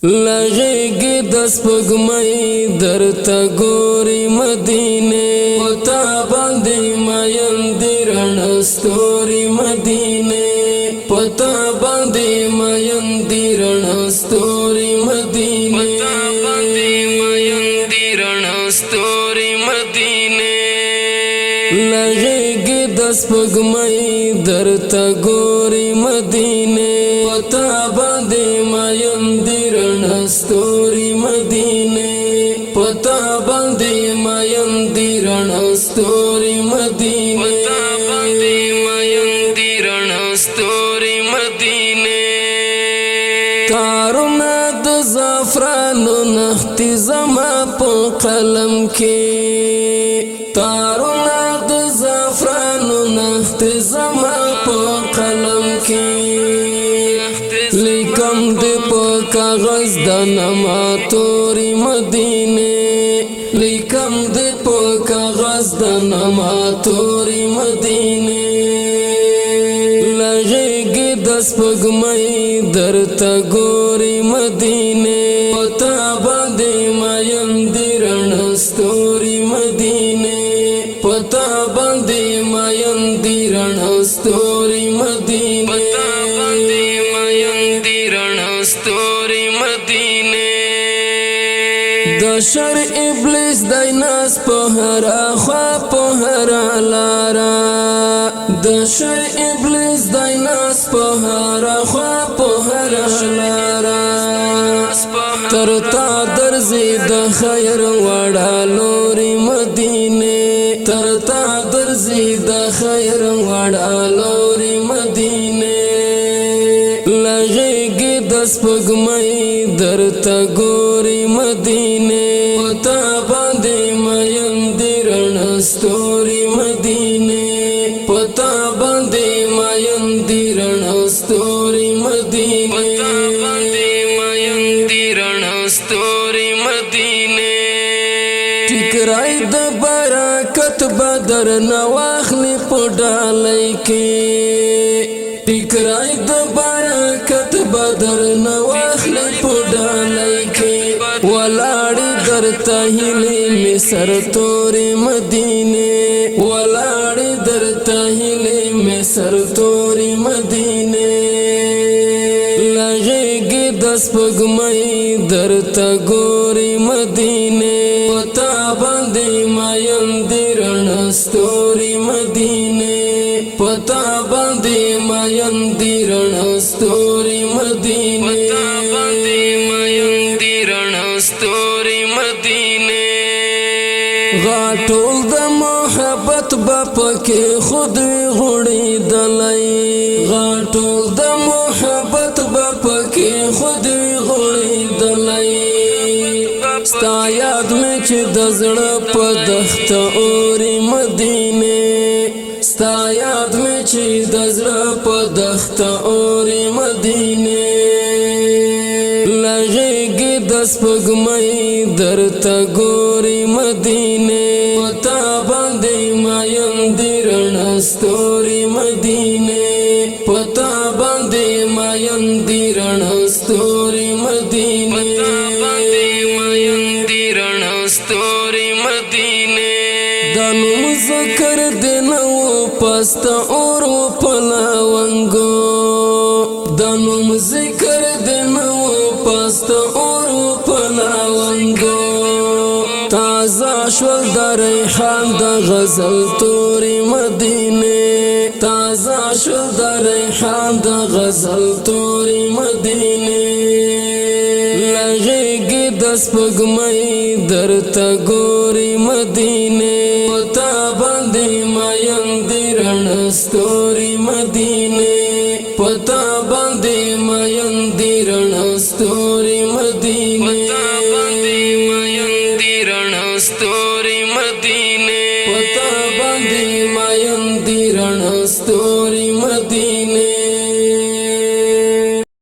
لغیږي د سپوږمۍ درته ګوري مدینه پتا باندې مین دی رڼا ستوري مدینه پتا باندې مین دی رڼا ستوري مدینه پتا باندې مین دی رڼا ستوري مدینه لغیږي د سپوږمۍ درته ګوري مدینه پتا باندې مین دی ستوري مدینه پتا باندې مین دی رڼا ستوري مدینه پتا باندې مین دی رڼا ستوري مدینه تارونه د زعفرانو نختي زما په قلم کې تارونه د زعفرانو نختي زما په قلم کې لیکم دی په کاغذ د نما توري مدینه لیکم دی په کاغذ د نما توري مدینه لغیږي د سپوږمۍ درته ګوري مدینه پتا باندې مین دی رڼا ستوري مدینه پتا باندې مین دی رڼا ستوري مدینه پتا باندې مین دی رڼا ستوري مدینه د شر ابلیس دای ناس په هر خوا په هر لارا د شر ابلیس دای ناس په هر خوا په هر لارا تر تا درځي د خیر وړا لوري مدینه تر تا درځي د خیر وړا لوري مدینه لغیږي د سپوږمۍ درته ګوري مدینه پتا باندې مین دی رڼا ستوري مدینه پتا باندې مین دی رڼا ستوري مدینه پتا باندې مین دی رڼا ستوري مدینه ټیکرای د برکت بدر نواخلی په ډالۍ کې ټیکرای د برکت بدر نواخلی په ډالۍ کې ولاړې درته هیلې مې سر تورې مدینه ولاړې درته هیلې مې سر تورې مدینه لغیږي د سپوږمۍ درته ګوري مدینه پتا باندې مین دی رڼا ستوري مدینه پتا باندې مین دی رڼا ستوري مدینه پتا باندې مین دی رڼا ستوري مدینه غاټول د محبت بپکه خود وی غړي دلای غاټول د محبت بپکه خود وی غړي دلای ستا یاد مې چې د زړه په دښته اوري مدینه ستا یاد مې چې د زړه په دښته اوري مدینه لغیږي د سپوږمۍ درته ګوري مدینه پتا باندې مین دی رڼا ستوري مدینه پتا باندې مین دی رڼا ستوري مدینه پتا باندې مین دی رڼا ستوري مدینه د نوم ذکر دی نو پست اور په لونګو د نوم ذکر دی نو پست اور په لونګو تازه شول د ریحان د غزل توري مدینه تازه شول د ریحان د غزل توري مدینه لغیږي د سپوږمۍ درته ګوري مدینه پتا باندې مین دی رڼا ستوري مدینه پتا باندې مین دی رڼا ستوري مدینه پتا باندې مین دی رڼا ستوري مدینه پتا باندې مین دی رڼا ستوري